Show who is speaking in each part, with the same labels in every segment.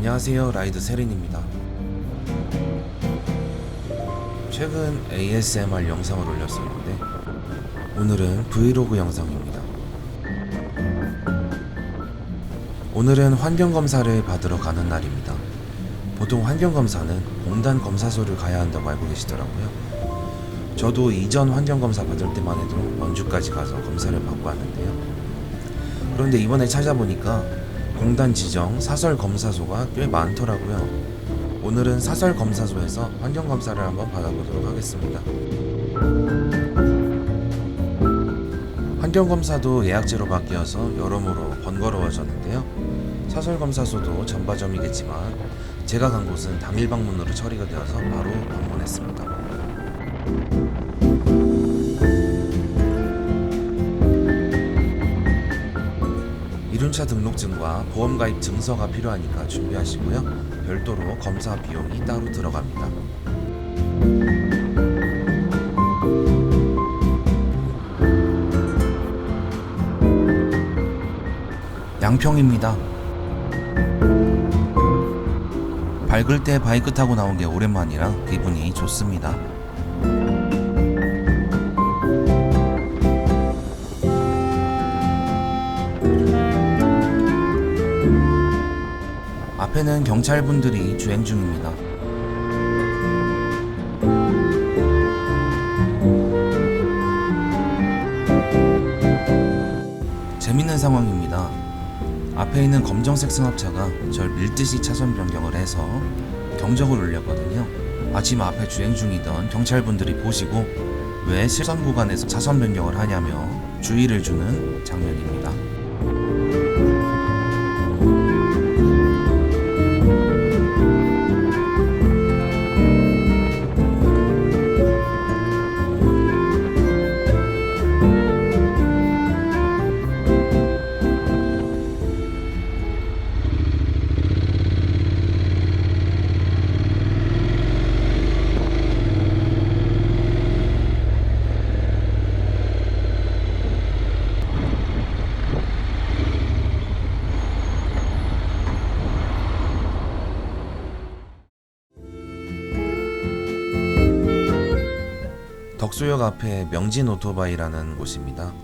Speaker 1: 안녕하세요, 라이드 세린입니다. 최근 ASMR 영상을 올렸었는데 오늘은 브이로그 영상입니다. 오늘은 환경검사를 받으러 가는 날입니다. 보통 환경검사는 공단 검사소를 가야 한다고 알고 계시더라고요. 저도 이전 환경검사 받을 때만 해도 원주까지 가서 검사를 받고 왔는데요. 그런데 이번에 찾아보니까 공단 지정 사설검사소가 꽤 많더라고요. 오늘은 사설검사소에서 환경검사를 한번 받아보도록 하겠습니다. 환경검사도 예약제로 바뀌어서 여러모로 번거로워졌는데요. 사설검사소도 전바점이겠지만 제가 간 곳은 당일 방문으로 처리가 되어서 바로 방문했습니다. 이륜차 등록증과 보험가입 증서가 필요하니까 준비하시고요. 별도로 검사 비용이 따로 들어갑니다. 양평입니다. 밝을 때 바이크 타고 나온 게 오랜만이라 기분이 좋습니다. 앞에는 경찰분들이 주행 중입니다. 재밌는 상황입니다. 앞에 있는 검정색 승합차가 절 밀듯이 차선 변경을 해서 경적을 울렸거든요. 마침 앞에 주행 중이던 경찰분들이 보시고 왜 실선 구간에서 차선 변경을 하냐며 주의를 주는 장면입니다. 덕수역 앞에 명진 오토바이라는 곳입니다.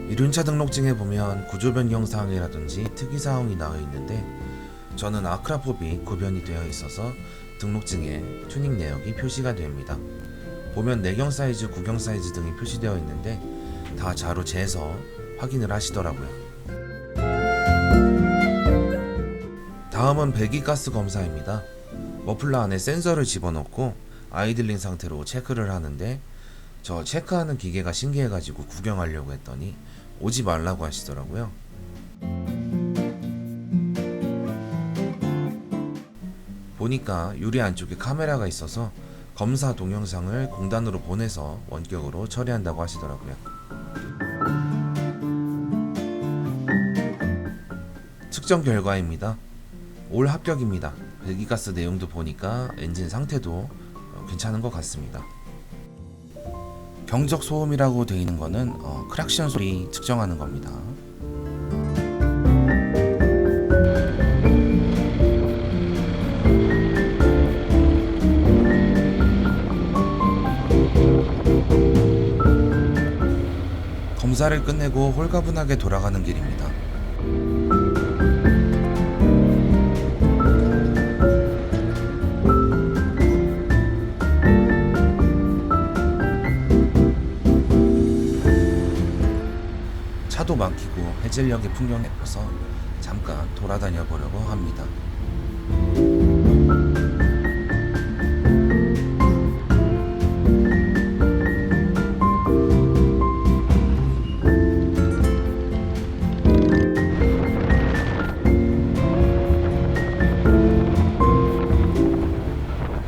Speaker 1: 이륜차 등록증에 보면 구조 변경 사항이라든지 특이 사항이 나와 있는데 저는 아크라포비 구변이 되어 있어서 등록증에 튜닝 내역이 표시가 됩니다. 보면 내경 사이즈, 구경 사이즈 등이 표시되어 있는데 다 자로 재서 확인을 하시더라고요. 다음은 배기가스 검사입니다. 머플러 안에 센서를 집어넣고 아이들링 상태로 체크를 하는데 저 체크하는 기계가 신기해가지고 구경하려고 했더니 오지 말라고 하시더라고요. 보니까 유리 안쪽에 카메라가 있어서 검사 동영상을 공단으로 보내서 원격으로 처리한다고 하시더라고요. 측정 결과입니다. 올 합격입니다. 배기가스 내용도 보니까 엔진 상태도 괜찮은 것 같습니다. 경적 소음이라고 되어 있는 거는 크락션 소리 측정하는 겁니다. 검사를 끝내고 홀가분하게 돌아가는 길입니다. 차도 막히고 해질녘의 풍경이 예뻐서 잠깐 돌아다녀 보려고 합니다.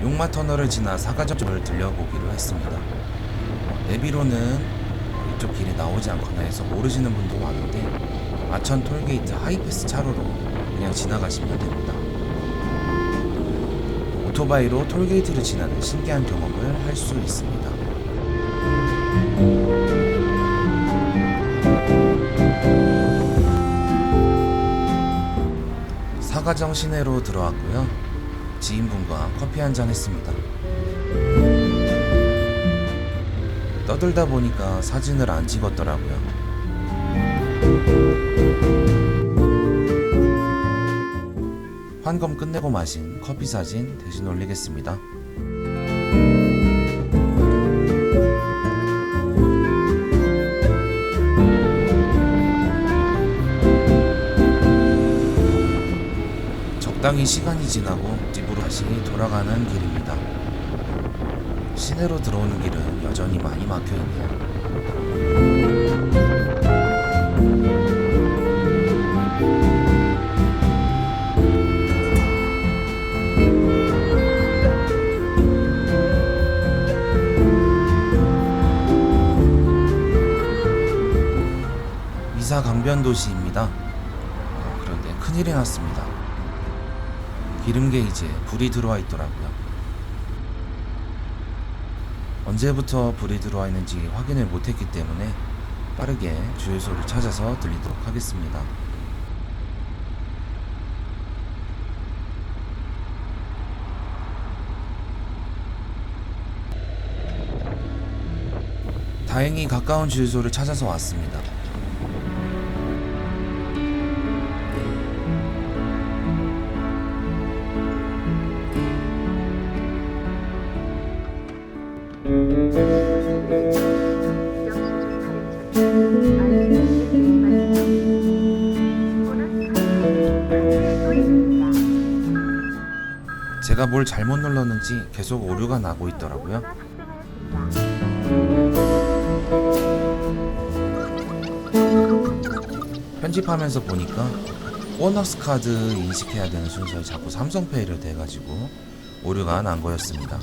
Speaker 1: 용마 터널을 지나 사가점을 들려보기로 했습니다. 내비로는 이쪽 길이 나오지 않거나 해서 모르시는 분도 많은데 아천 톨게이트 하이패스 차로로 그냥 지나가시면 됩니다. 오토바이로 톨게이트를 지나는 신기한 경험을 할 수 있습니다. 사가정 시내로 들어왔고요. 지인분과 커피 한잔 했습니다. 떠들다 보니까 사진을 안 찍었더라고요. 환검 끝내고 마신 커피 사진 대신 올리겠습니다. 적당히 시간이 지나고 집으로 다시 돌아가는 길입니다. 시내로 들어오는 길은 여전히 많이 막혀 있네요. 이사 강변 도시입니다. 그런데 큰일이 났습니다. 기름 게이지에 불이 들어와 있더라고요. 언제부터 불이 들어와 있는지 확인을 못했기 때문에 빠르게 주유소를 찾아서 들리도록 하겠습니다. 다행히 가까운 주유소를 찾아서 왔습니다. 제가 뭘 잘못 눌렀는지 계속 오류가 나고 있더라고요. 편집하면서 보니까 보너스 카드 인식해야 되는 순서에 자꾸 삼성페이를 대가지고 오류가 난 거였습니다.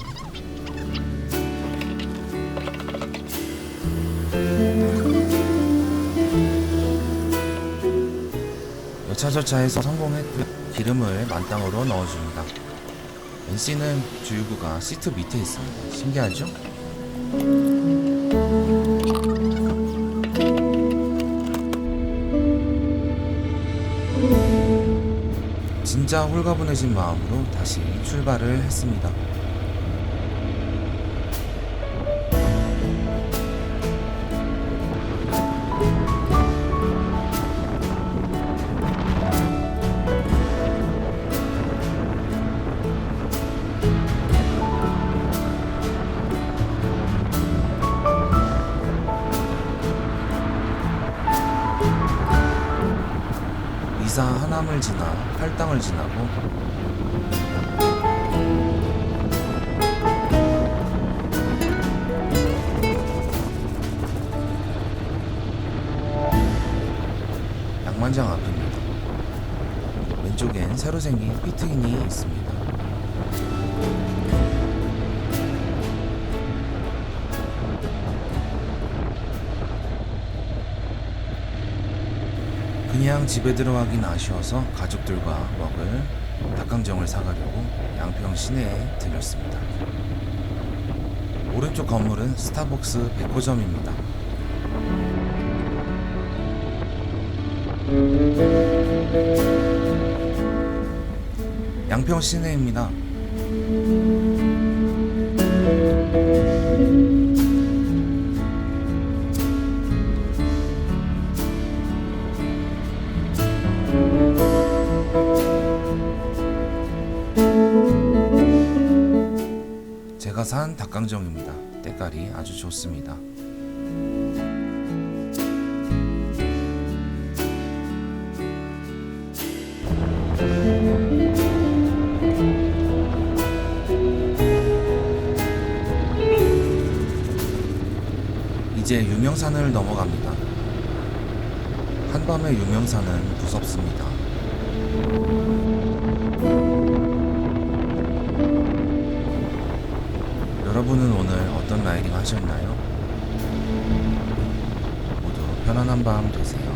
Speaker 1: 여차저차해서 성공했고요. 기름을 만땅으로 넣어줍니다. NC는 주유구가 시트 밑에 있습니다. 신기하죠? 진짜 홀가분해진 마음으로 다시 출발을 했습니다. 이사 하남을 지나 팔당을 지나고 양만장 앞입니다. 왼쪽엔 새로 생긴 피트인이 있습니다. 그냥 집에 들어가긴 아쉬워서 가족들과 먹을 닭강정을 사가려고 양평 시내에 들렸습니다. 오른쪽 건물은 스타벅스 백호점입니다. 양평 시내입니다. 제가 산 닭강정입니다. 때깔이 아주 좋습니다. 이제 유명산을 넘어갑니다. 한밤의 유명산은 무섭습니다. 여러분은 오늘 어떤 라이딩 하셨나요? 모두 편안한 밤 되세요.